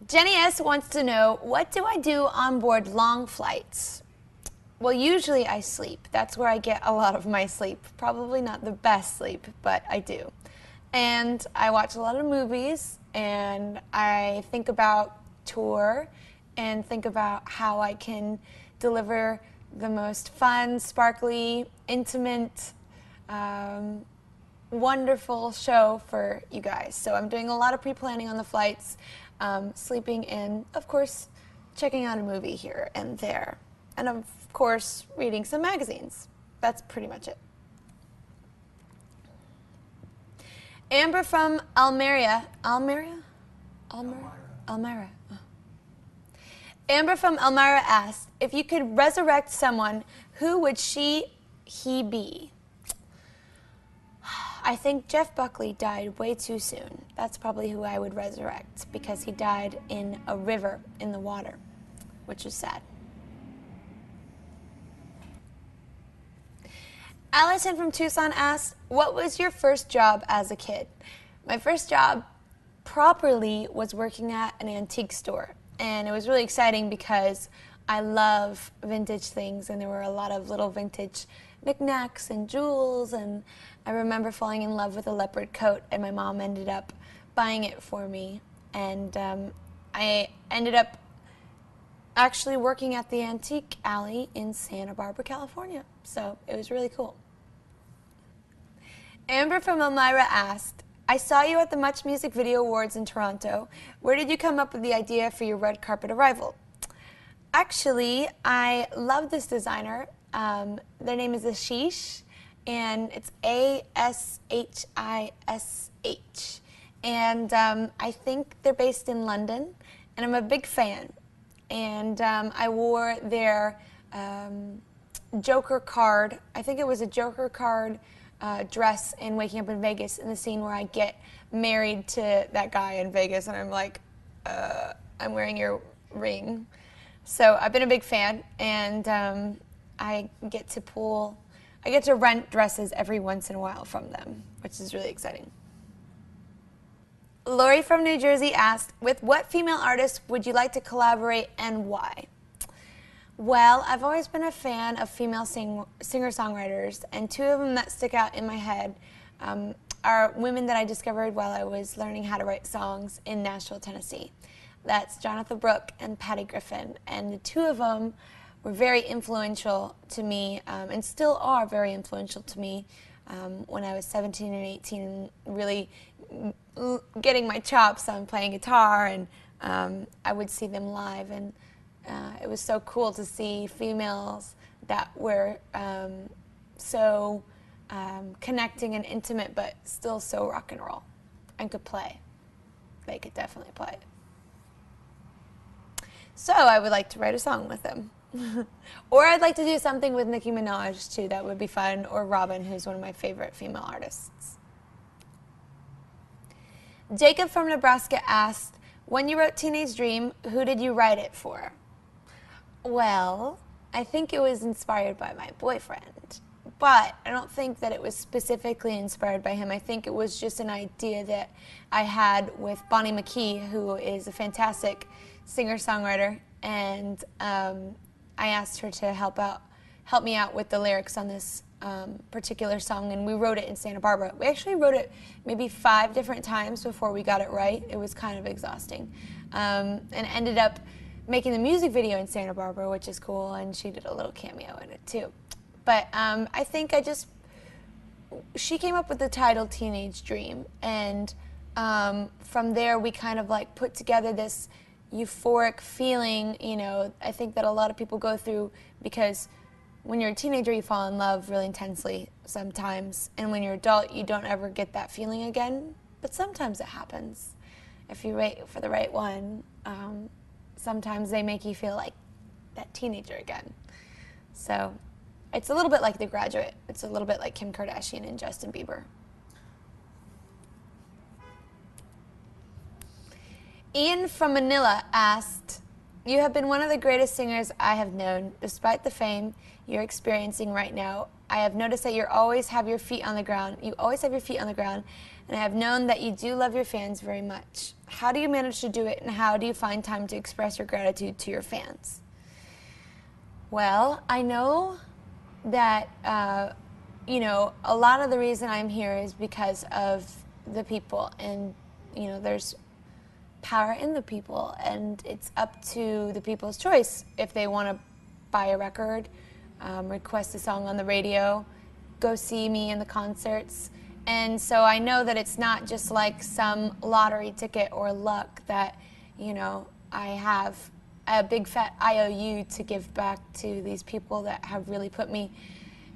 Jenny S. wants to know, what do I do on board long flights? Well, usually I sleep. That's where I get a lot of my sleep. Probably not the best sleep, but I do. And I watch a lot of movies, and I think about tour and think about how I can deliver the most fun, sparkly, intimate, wonderful show for you guys. So I'm doing a lot of pre-planning on the flights, sleeping in, of course, checking out a movie here and there, and of course, reading some magazines. That's pretty much it. Amber from Elmira. Amber from Elmira asked, if you could resurrect someone, who would he be? I think Jeff Buckley died way too soon. That's probably who I would resurrect, because he died in a river in the water, which is sad. Allison from Tucson asked, what was your first job as a kid? My first job properly was working at an antique store, and it was really exciting because I love vintage things, and there were a lot of little vintage knickknacks and jewels, and I remember falling in love with a leopard coat, and my mom ended up buying it for me, and I ended up actually working at the antique alley in Santa Barbara, California, so it was really cool. Amber from Elmira asked, I saw you at the Much Music Video Awards in Toronto. Where did you come up with the idea for your red carpet arrival? Actually, I love this designer. Their name is Ashish, and it's Ashish. And I think they're based in London, and I'm a big fan. And I wore their Joker card, I think it was a Joker card dress in Waking Up in Vegas, in the scene where I get married to that guy in Vegas, and I'm like, I'm wearing your ring. So I've been a big fan, and I get to rent dresses every once in a while from them, which is really exciting. Lori from New Jersey asked, with what female artists would you like to collaborate and why? Well, I've always been a fan of female singer-songwriters, and two of them that stick out in my head are women that I discovered while I was learning how to write songs in Nashville, Tennessee. That's Jonatha Brooke and Patty Griffin, and the two of them were very influential to me, and still are very influential to me when I was 17 and 18, and really getting my chops on playing guitar, and I would see them live, and it was so cool to see females that were so connecting and intimate, but still so rock and roll, and could play. They could definitely play. So I would like to write a song with them. Or I'd like to do something with Nicki Minaj too, that would be fun, or Robin, who's one of my favorite female artists. Jacob from Nebraska asked, when you wrote Teenage Dream, who did you write it for? Well, I think it was inspired by my boyfriend, but I don't think that it was specifically inspired by him. I think it was just an idea that I had with Bonnie McKee, who is a fantastic singer-songwriter, and I asked her to help me out with the lyrics on this particular song, and we wrote it in Santa Barbara. We actually wrote it maybe 5 different times before we got it right. It was kind of exhausting, and ended up making the music video in Santa Barbara, which is cool, and she did a little cameo in it too. But I think she came up with the title Teenage Dream, and from there we kind of like put together this euphoric feeling, you know, I think that a lot of people go through, because when you're a teenager you fall in love really intensely sometimes, and when you're adult you don't ever get that feeling again, but sometimes it happens. If you wait for the right one, sometimes they make you feel like that teenager again. So it's a little bit like The Graduate. It's a little bit like Kim Kardashian and Justin Bieber. Ian from Manila asked, you have been one of the greatest singers I have known. Despite the fame you're experiencing right now, I have noticed that you always have your feet on the ground. You always have your feet on the ground, and I have known that you do love your fans very much. How do you manage to do it, and how do you find time to express your gratitude to your fans? Well, I know that, you know, a lot of the reason I'm here is because of the people, and, you know, there's power in the people, and it's up to the people's choice if they want to buy a record, request a song on the radio, go see me in the concerts. And so I know that it's not just like some lottery ticket or luck that, you know, I have a big fat IOU to give back to these people that have really put me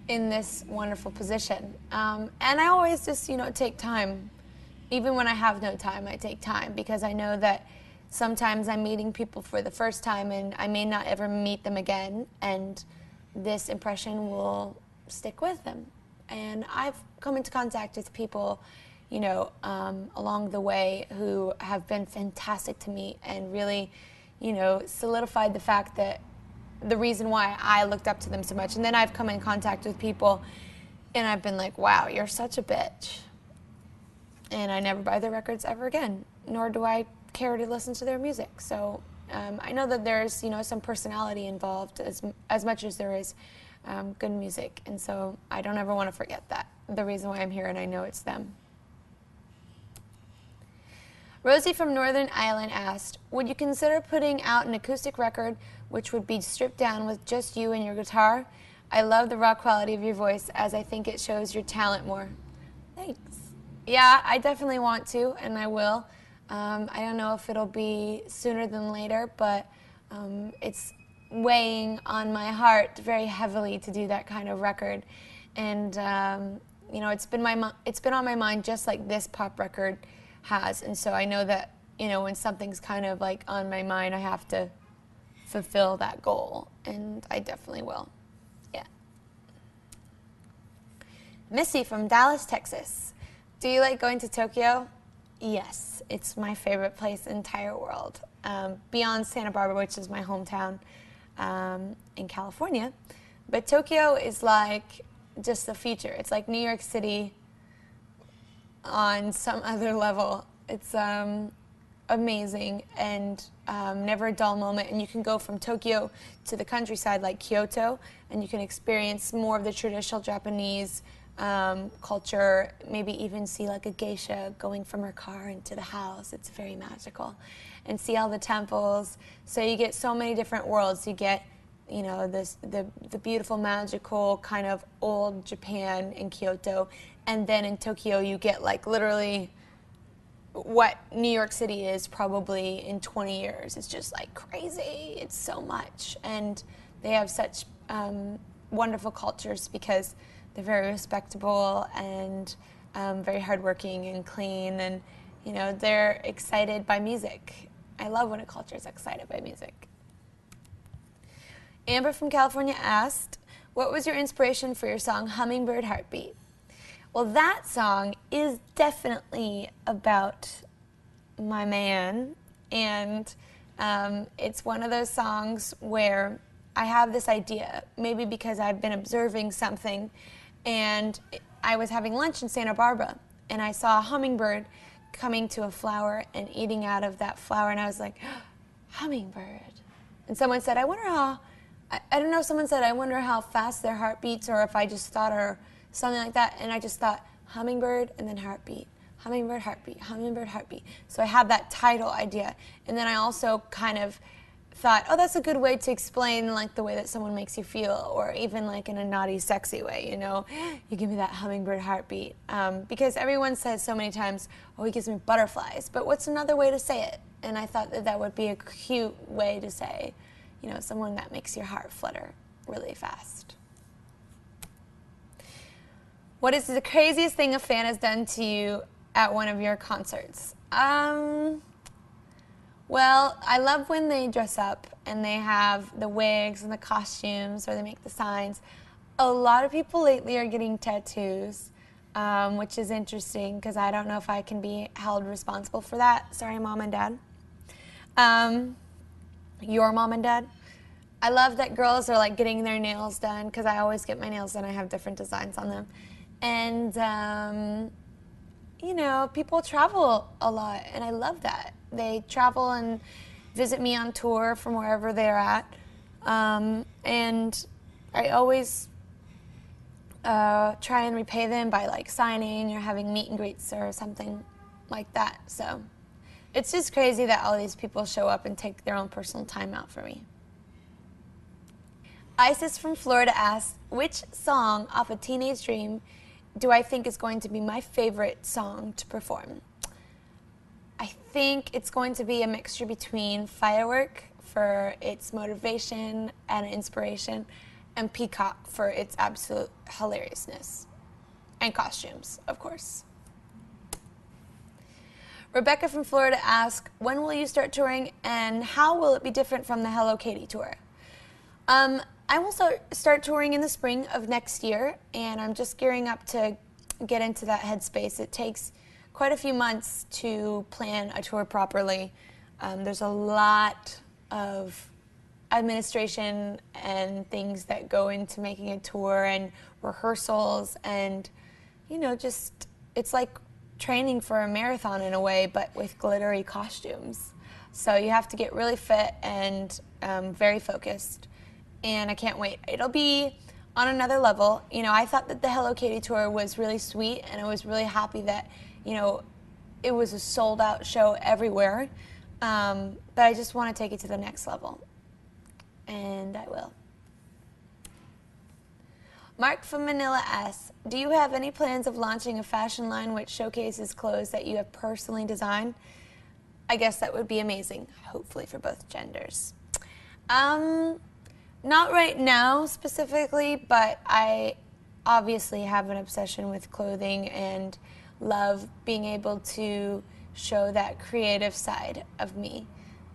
in this wonderful position. And I always just, you know, take time. Even when I have no time, I take time, because I know that sometimes I'm meeting people for the first time and I may not ever meet them again, and this impression will stick with them. And I've come into contact with people, you know, along the way who have been fantastic to me and really, you know, solidified the fact that the reason why I looked up to them so much. And then I've come in contact with people and I've been like, wow, you're such a bitch. And I never buy their records ever again, nor do I care to listen to their music. So I know that there's, you know, some personality involved as much as there is good music. And so I don't ever want to forget that, the reason why I'm here, and I know it's them. Rosie from Northern Ireland asked, would you consider putting out an acoustic record which would be stripped down with just you and your guitar? I love the raw quality of your voice, as I think it shows your talent more. Thanks. Yeah, I definitely want to, and I will. I don't know if it'll be sooner than later, but it's weighing on my heart very heavily to do that kind of record. And you know, it's been on my mind just like this pop record has. And so I know that, you know, when something's kind of like on my mind, I have to fulfill that goal, and I definitely will. Yeah. Missy from Dallas, Texas. Do you like going to Tokyo? Yes, it's my favorite place in the entire world. Beyond Santa Barbara, which is my hometown in California. But Tokyo is like just the future. It's like New York City on some other level. It's amazing and never a dull moment. And you can go from Tokyo to the countryside like Kyoto, and you can experience more of the traditional Japanese culture, maybe even see like a geisha going from her car into the house. It's very magical. And see all the temples. So you get so many different worlds. You get, you know, the beautiful, magical kind of old Japan in Kyoto. And then in Tokyo you get like literally what New York City is probably in 20 years. It's just like crazy. It's so much. And they have such wonderful cultures because they're very respectable and very hardworking and clean, and you know, they're excited by music. I love when a culture is excited by music. Amber from California asked, what was your inspiration for your song Hummingbird Heartbeat? Well, that song is definitely about my man, and it's one of those songs where I have this idea, maybe because I've been observing something, and I was having lunch in Santa Barbara, and I saw a hummingbird coming to a flower and eating out of that flower, and I was like, hummingbird. And someone said, I wonder how, I don't know, someone said, I wonder how fast their heart beats, or if I just thought, or something like that, and I just thought, hummingbird and then heartbeat, hummingbird, heartbeat, hummingbird, heartbeat. So I had that title idea, and then I also kind of thought, oh, that's a good way to explain like the way that someone makes you feel, or even like in a naughty, sexy way, you know, you give me that hummingbird heartbeat. Because everyone says so many times, oh, he gives me butterflies, but what's another way to say it? And I thought that that would be a cute way to say, you know, someone that makes your heart flutter really fast. What is the craziest thing a fan has done to you at one of your concerts? Well, I love when they dress up and they have the wigs and the costumes, or they make the signs. A lot of people lately are getting tattoos, which is interesting because I don't know if I can be held responsible for that. Sorry, Mom and Dad. Your mom and dad. I love that girls are like getting their nails done, because I always get my nails done. I have different designs on them. And, you know, people travel a lot, and I love that. They travel and visit me on tour from wherever they're at. And I always try and repay them by like signing or having meet and greets or something like that. So it's just crazy that all these people show up and take their own personal time out for me. Isis from Florida asks, which song off a Teenage Dream do I think is going to be my favorite song to perform? I think it's going to be a mixture between Firework for its motivation and inspiration, and Peacock for its absolute hilariousness. And costumes, of course. Rebecca from Florida asks, when will you start touring, and how will it be different from the Hello Katy tour? I will start touring in the spring of next year, and I'm just gearing up to get into that headspace. It takes quite a few months to plan a tour properly. There's a lot of administration and things that go into making a tour, and rehearsals, and, you know, just, it's like training for a marathon in a way, but with glittery costumes. So you have to get really fit and very focused, and I can't wait. It'll be on another level. You know, I thought that the Hello Katy tour was really sweet, and I was really happy that, you know, it was a sold-out show everywhere, but I just want to take it to the next level, and I will. Mark from Manila asks, do you have any plans of launching a fashion line which showcases clothes that you have personally designed? I guess that would be amazing, hopefully for both genders. Not right now specifically, but I obviously have an obsession with clothing and love being able to show that creative side of me.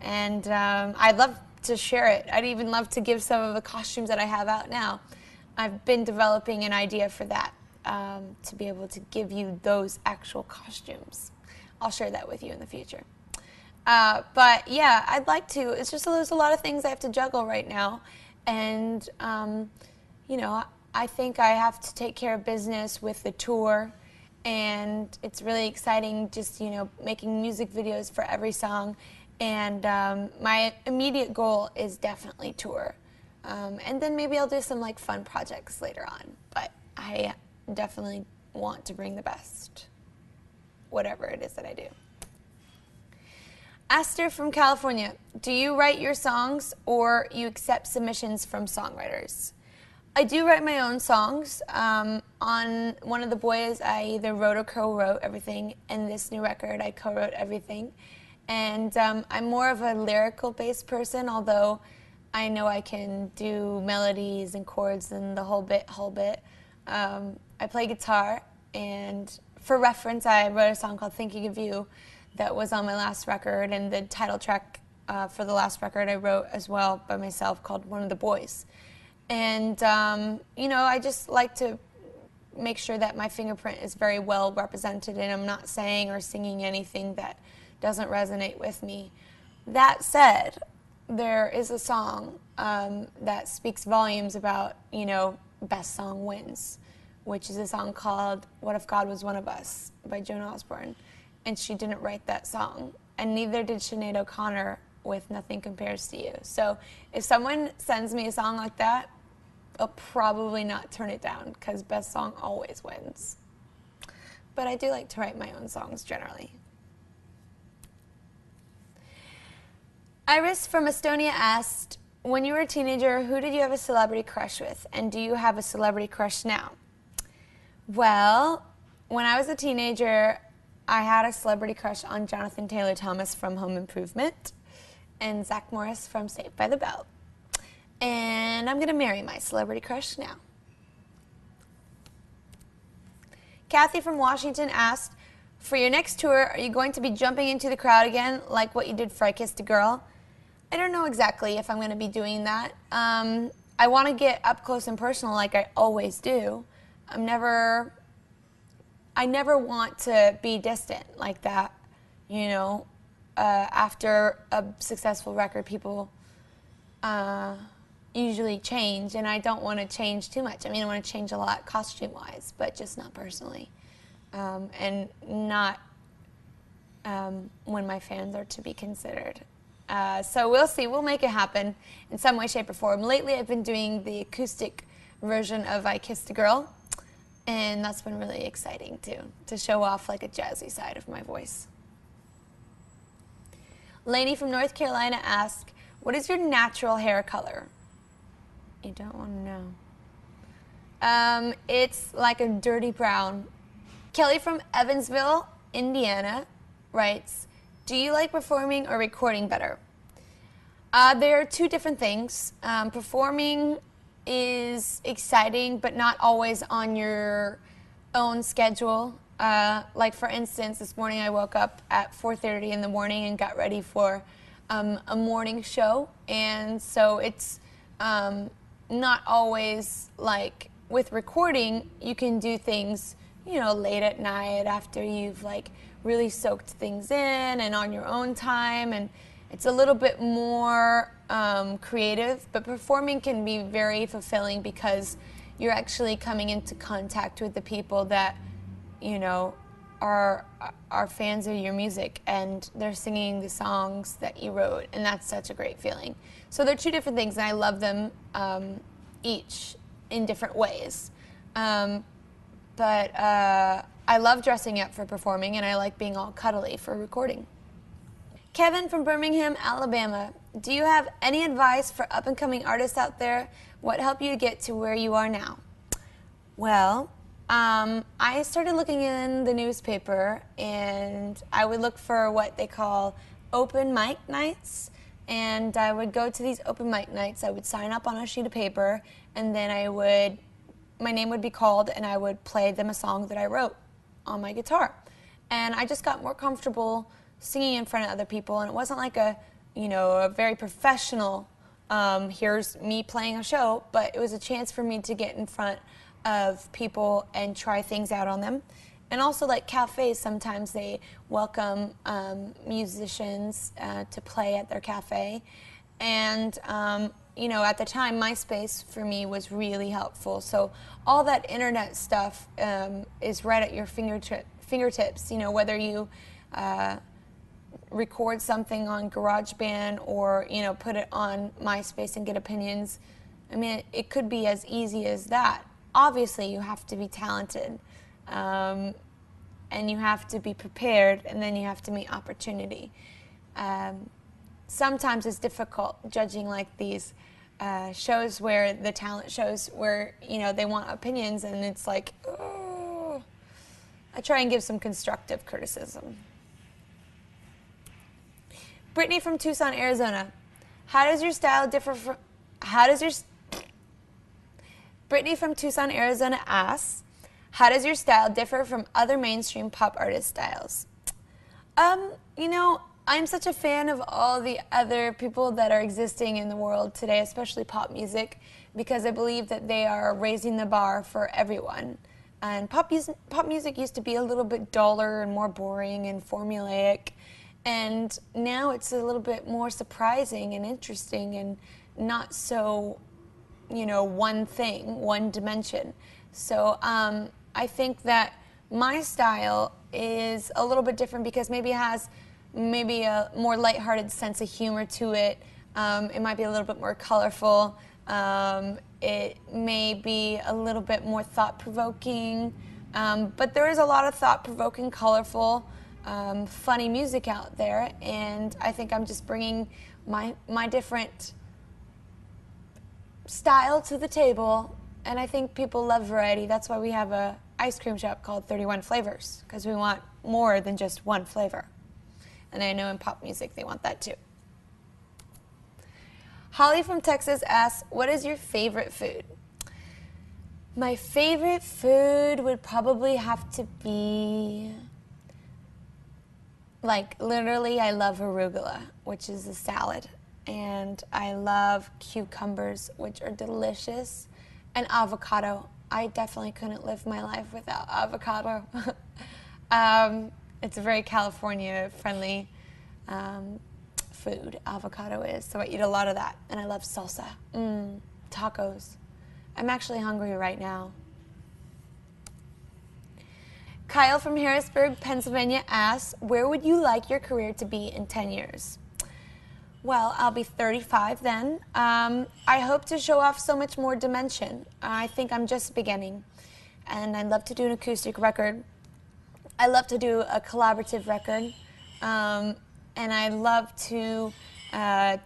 And I'd love to share it. I'd even love to give some of the costumes that I have out now. I've been developing an idea for that, to be able to give you those actual costumes. I'll share that with you in the future. But yeah, I'd like to. It's just there's a lot of things I have to juggle right now. And, you know, I think I have to take care of business with the tour. And it's really exciting just, you know, making music videos for every song. And my immediate goal is definitely tour. And then maybe I'll do some like fun projects later on. But I definitely want to bring the best, whatever it is that I do. Esther from California, do you write your songs or you accept submissions from songwriters? I do write my own songs. On One of the Boys, I either wrote or co-wrote everything. And this new record, I co-wrote everything. And I'm more of a lyrical-based person, although I know I can do melodies and chords and the whole bit. I play guitar, and for reference, I wrote a song called Thinking of You that was on my last record, and the title track for the last record I wrote as well by myself called One of the Boys. And, you know, I just like to make sure that my fingerprint is very well represented and I'm not saying or singing anything that doesn't resonate with me. That said, there is a song that speaks volumes about, you know, best song wins, which is a song called What If God Was One of Us by Joan Osborne. And she didn't write that song, and neither did Sinead O'Connor with Nothing Compares to You. So if someone sends me a song like that, I'll probably not turn it down, because best song always wins. But I do like to write my own songs generally. Iris from Estonia asked, when you were a teenager, who did you have a celebrity crush with, and do you have a celebrity crush now? Well, when I was a teenager, I had a celebrity crush on Jonathan Taylor Thomas from Home Improvement and Zach Morris from Saved by the Bell. And I'm going to marry my celebrity crush now. Kathy from Washington asked, for your next tour, are you going to be jumping into the crowd again like what you did for I Kissed a Girl? I don't know exactly if I'm going to be doing that. I want to get up close and personal like I always do. I never want to be distant like that, you know. After a successful record, people usually change, and I don't want to change too much. I mean, I want to change a lot costume-wise, but just not personally, and not when my fans are to be considered. So we'll see. We'll make it happen in some way, shape, or form. Lately, I've been doing the acoustic version of I Kissed a Girl, and that's been really exciting, too, to show off like a jazzy side of my voice. Lainey from North Carolina asks, what is your natural hair color? You don't want to know. It's like a dirty brown. Kelly from Evansville, Indiana, writes, do you like performing or recording better? There are two different things. Performing is exciting, but not always on your own schedule. Like for instance, this morning I woke up at 4:30 in the morning and got ready for a morning show, and so it's not always like with recording. You can do things, you know, late at night after you've like really soaked things in and on your own time, and it's a little bit more creative, but performing can be very fulfilling because you're actually coming into contact with the people that, you know, are fans of your music, and they're singing the songs that you wrote, and that's such a great feeling. So they're two different things, and I love them each in different ways. But I love dressing up for performing, and I like being all cuddly for recording. Kevin from Birmingham, Alabama. Do you have any advice for up-and-coming artists out there? What helped you to get to where you are now? Well, I started looking in the newspaper, and I would look for what they call open mic nights, and I would go to these open mic nights. I would sign up on a sheet of paper, and then my name would be called, and I would play them a song that I wrote on my guitar. And I just got more comfortable singing in front of other people, and it wasn't like a very professional, here's me playing a show, but it was a chance for me to get in front of people and try things out on them. And also, like cafes, sometimes they welcome musicians to play at their cafe. And you know, at the time, MySpace for me was really helpful. So all that internet stuff is right at your fingertips. You know, whether you record something on GarageBand or, you know, put it on MySpace and get opinions. I mean, it could be as easy as that. Obviously, you have to be talented, and you have to be prepared, and then you have to meet opportunity. Sometimes it's difficult judging like these shows where the talent shows where, you know, they want opinions, and it's like, oh. I try and give some constructive criticism. Brittany from Tucson, Arizona. Brittany from Tucson, Arizona asks, how does your style differ from other mainstream pop artist styles? You know, I'm such a fan of all the other people that are existing in the world today, especially pop music, because I believe that they are raising the bar for everyone. And pop music used to be a little bit duller and more boring and formulaic, and now it's a little bit more surprising and interesting and not so, you know, one thing, one dimension. So I think that my style is a little bit different because maybe it has a more lighthearted sense of humor to it. It might be a little bit more colorful. It may be a little bit more thought-provoking. But there is a lot of thought-provoking, colorful, funny music out there, and I think I'm just bringing my different style to the table, and I think people love variety. That's why we have a ice cream shop called 31 Flavors, because we want more than just one flavor. And I know in pop music they want that too. Holly from Texas asks, what is your favorite food? My favorite food would probably have to be, like, literally, I love arugula, which is a salad. And I love cucumbers, which are delicious, and avocado. I definitely couldn't live my life without avocado. It's a very California-friendly food, avocado is, so I eat a lot of that, and I love salsa. tacos. I'm actually hungry right now. Kyle from Harrisburg, Pennsylvania asks, where would you like your career to be in 10 years? Well, I'll be 35 then. I hope to show off so much more dimension. I think I'm just beginning. And I'd love to do an acoustic record. I love to do a collaborative record. And I'd love to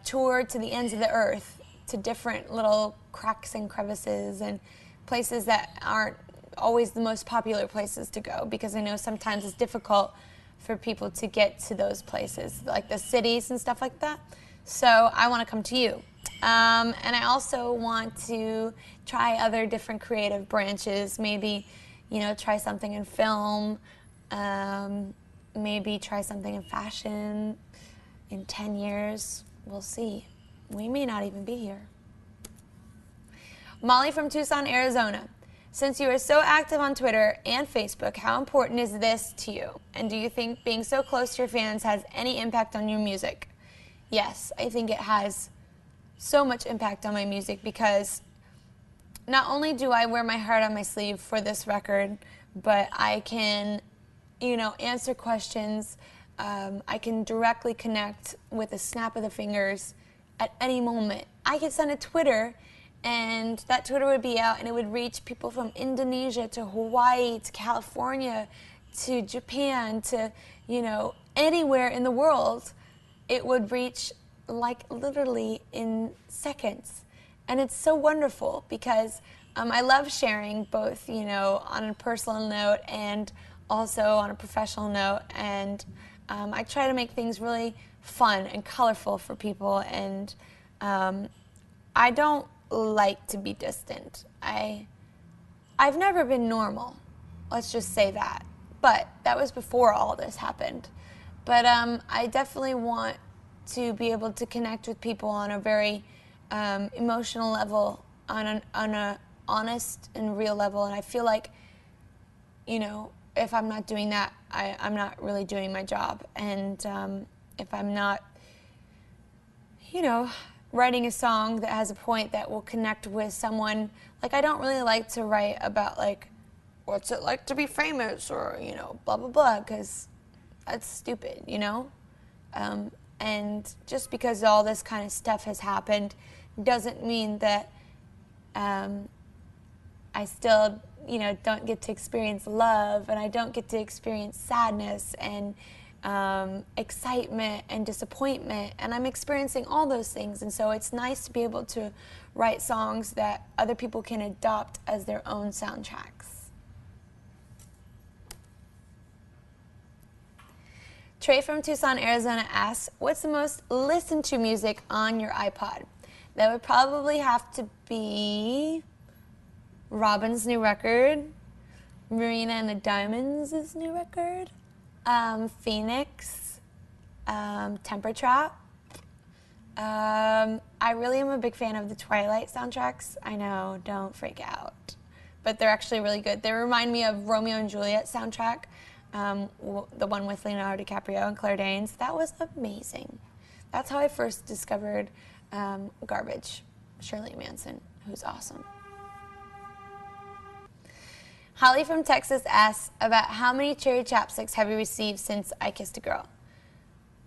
tour to the ends of the earth, to different little cracks and crevices and places that aren't always the most popular places to go, because I know sometimes it's difficult for people to get to those places, like the cities and stuff like that. So I want to come to you. And I also want to try other different creative branches, maybe, you know, try something in film, maybe try something in fashion. In 10 years, we'll see. We may not even be here. Molly from Tucson, Arizona. Since you are so active on Twitter and Facebook, how important is this to you? And do you think being so close to your fans has any impact on your music? Yes, I think it has so much impact on my music, because not only do I wear my heart on my sleeve for this record, but I can, you know, answer questions. I can directly connect with a snap of the fingers at any moment. I could send a Twitter, and that Twitter would be out, and it would reach people from Indonesia to Hawaii to California to Japan to, you know, anywhere in the world. It would reach, like, literally in seconds. And it's so wonderful, because I love sharing both, you know, on a personal note and also on a professional note. And I try to make things really fun and colorful for people. And I don't like to be distant. I've never been normal, let's just say that. But that was before all this happened. But I definitely want to be able to connect with people on a very emotional level, on a honest and real level. And I feel like, you know, if I'm not doing that, I'm not really doing my job. And if I'm not, you know, writing a song that has a point that will connect with someone, like, I don't really like to write about, like, what's it like to be famous, or, you know, blah, blah, blah, because that's stupid, you know? And just because all this kind of stuff has happened doesn't mean that I still, you know, don't get to experience love, and I don't get to experience sadness and excitement and disappointment, and I'm experiencing all those things. And so it's nice to be able to write songs that other people can adopt as their own soundtracks. Trey from Tucson, Arizona asks, what's the most listened to music on your iPod? That would probably have to be Robin's new record, Marina and the Diamonds' new record, Phoenix, Temper Trap. I really am a big fan of the Twilight soundtracks. I know, don't freak out. But they're actually really good. They remind me of Romeo and Juliet soundtrack, the one with Leonardo DiCaprio and Claire Danes. That was amazing. That's how I first discovered Garbage, Shirley Manson, who's awesome. Holly from Texas asks, about how many cherry chapsticks have you received since I Kissed a Girl?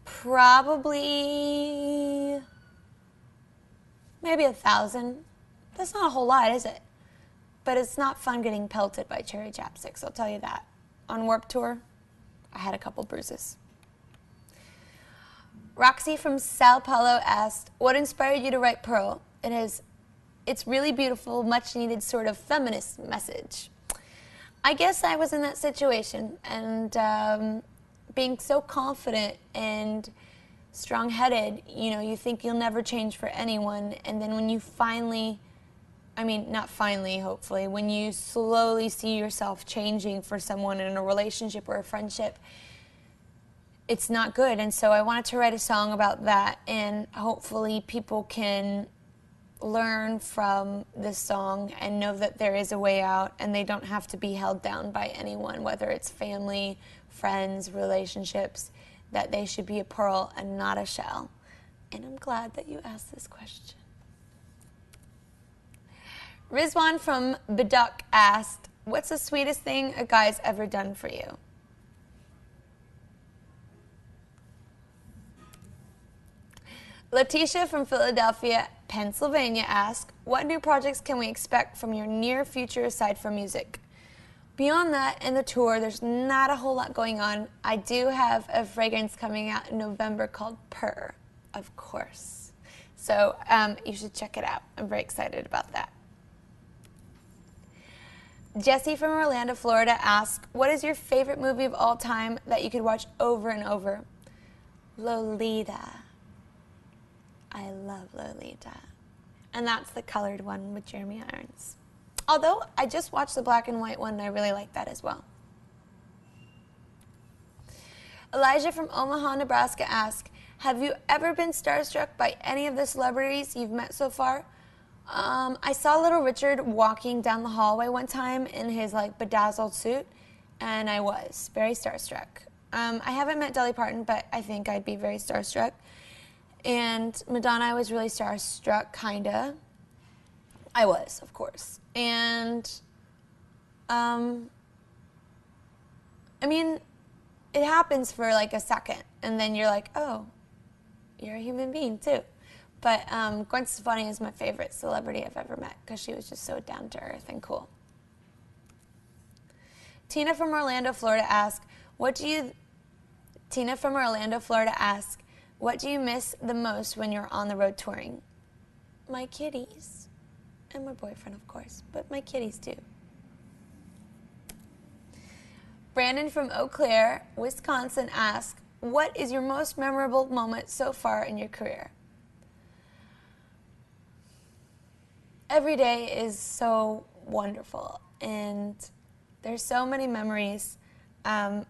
Probably maybe 1,000. That's not a whole lot, is it? But it's not fun getting pelted by cherry chapsticks, I'll tell you that. On Warped Tour, I had a couple bruises. Roxy from Sao Paulo asked, what inspired you to write Perl? It's really beautiful, much needed sort of feminist message. I guess I was in that situation, and being so confident and strong-headed, you know, you think you'll never change for anyone, and then when you finally, I mean, not finally, hopefully, when you slowly see yourself changing for someone in a relationship or a friendship, it's not good. And so I wanted to write a song about that, and hopefully people can learn from this song and know that there is a way out, and they don't have to be held down by anyone, whether it's family, friends, relationships, that they should be a pearl and not a shell. And I'm glad that you asked this question. Rizwan from Beduk asked, what's the sweetest thing a guy's ever done for you? Leticia from Philadelphia, Pennsylvania asked, what new projects can we expect from your near future aside from music? Beyond that and the tour, there's not a whole lot going on. I do have a fragrance coming out in November called Perl, of course. So you should check it out. I'm very excited about that. Jesse from Orlando, Florida asked, what is your favorite movie of all time that you could watch over and over? Lolita. I love Lolita. And that's the colored one with Jeremy Irons. Although, I just watched the black and white one and I really like that as well. Elijah from Omaha, Nebraska asked, have you ever been starstruck by any of the celebrities you've met so far? I saw Little Richard walking down the hallway one time in his like bedazzled suit, and I was very starstruck. I haven't met Dolly Parton, but I think I'd be very starstruck. And Madonna, I was really starstruck, kinda. I was, of course. And, I mean, it happens for like a second, and then you're like, oh, you're a human being too. But Gwen Stefani is my favorite celebrity I've ever met because she was just so down to earth and cool. Tina from Orlando, Florida asked, what do you miss the most when you're on the road touring? My kitties. And my boyfriend, of course, but my kitties too. Brandon from Eau Claire, Wisconsin asked, what is your most memorable moment so far in your career? Every day is so wonderful, and there's so many memories. I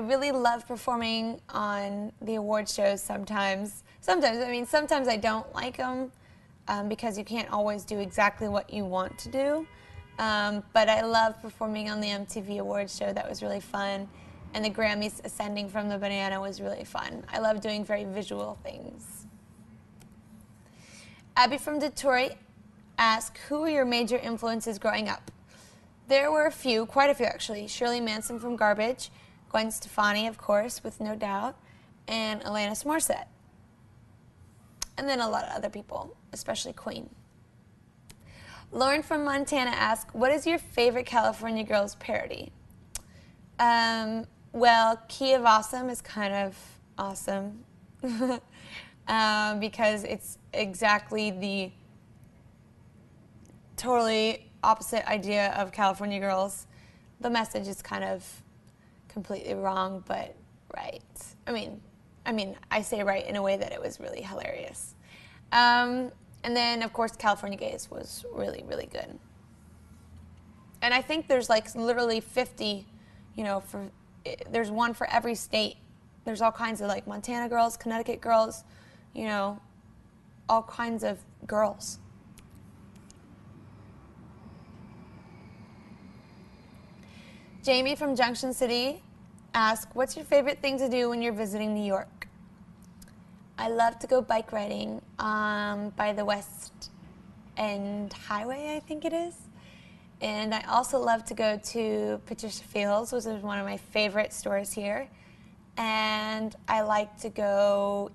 really love performing on the award shows sometimes. Sometimes I don't like them because you can't always do exactly what you want to do. But I love performing on the MTV Awards show. That was really fun. And the Grammys ascending from the banana was really fun. I love doing very visual things. Abby from Detroit asked, who were your major influences growing up? There were quite a few actually. Shirley Manson from Garbage, Gwen Stefani, of course, with no doubt, and Alanis Morissette. And then a lot of other people, especially Queen. Lauren from Montana asked, what is your favorite California Girls parody? Well, Key of Awesome is kind of awesome because it's exactly the totally opposite idea of California Girls. The message is kind of completely wrong, but right. I mean, I say right in a way that it was really hilarious. And then, of course, California Gays was really, really good. And I think there's like literally 50, there's one for every state. There's all kinds of like Montana girls, Connecticut girls, all kinds of girls. Jamie from Junction City asked, what's your favorite thing to do when you're visiting New York? I love to go bike riding by the West End Highway, I think it is. And I also love to go to Patricia Fields, which is one of my favorite stores here. And I like to go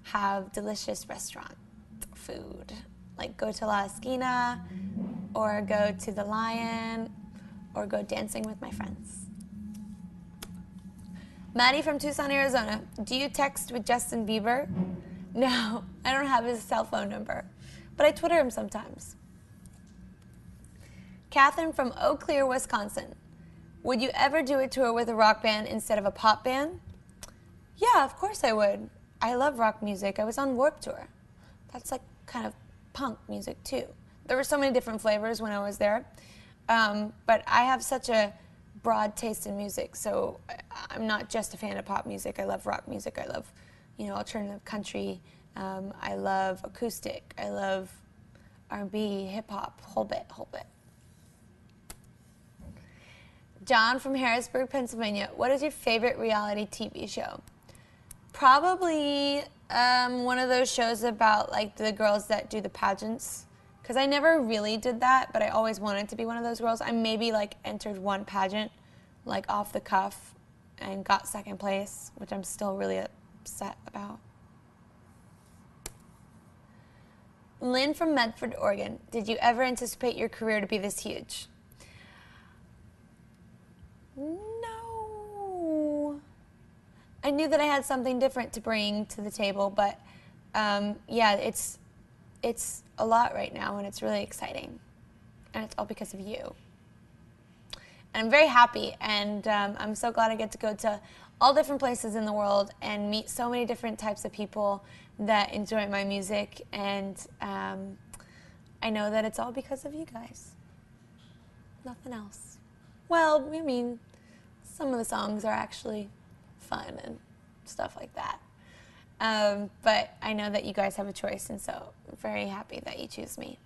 have delicious restaurant food, like go to La Esquina, or go to the Lion, or go dancing with my friends. Maddie from Tucson, Arizona, do you text with Justin Bieber? No, I don't have his cell phone number, but I Twitter him sometimes. Catherine from Oakley, Wisconsin, would you ever do a tour with a rock band instead of a pop band? Yeah, of course I would. I love rock music. I was on Warped Tour. That's like kind of punk music too. There were so many different flavors when I was there. But I have such a broad taste in music, so I'm not just a fan of pop music. I love rock music. I love, alternative country. I love acoustic. I love R&B, hip hop, whole bit. John from Harrisburg, Pennsylvania, what is your favorite reality TV show? Probably one of those shows about like the girls that do the pageants, because I never really did that, but I always wanted to be one of those girls. I maybe like entered one pageant, like off the cuff, and got second place, which I'm still really upset about. Lynn from Medford, Oregon, did you ever anticipate your career to be this huge? No. I knew that I had something different to bring to the table, but yeah, it's a lot right now, and it's really exciting, and it's all because of you. And I'm very happy, and I'm so glad I get to go to all different places in the world and meet so many different types of people that enjoy my music, and I know that it's all because of you guys. Nothing else. Well, I mean, some of the songs are actually fun and stuff like that. But I know that you guys have a choice, and so I'm very happy that you choose me.